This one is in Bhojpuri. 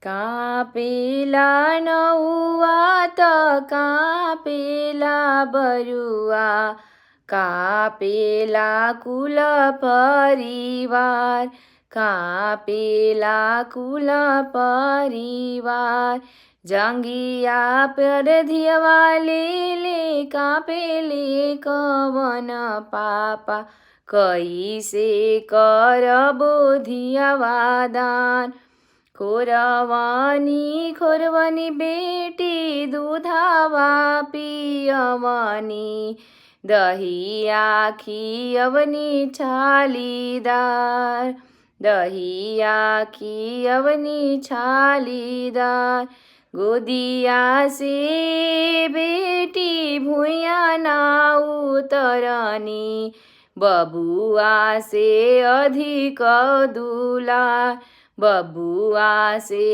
कापेला नौआ त कापेला बरुवा, कापेला कुल परिवार, कापेला कुल परिवार। जंगिया पर धियवाले कापेले कवन पापा, कैसे करबो धियवा दान। खोरवनी बेटी दूधावा पियवनी, दहिया खियवनी छालीदार, दहिया खियवनी छालीदार। गोदिया से बेटी भुइया ना उतरनी, बबुआ से अधिक दुलार, बबुआ से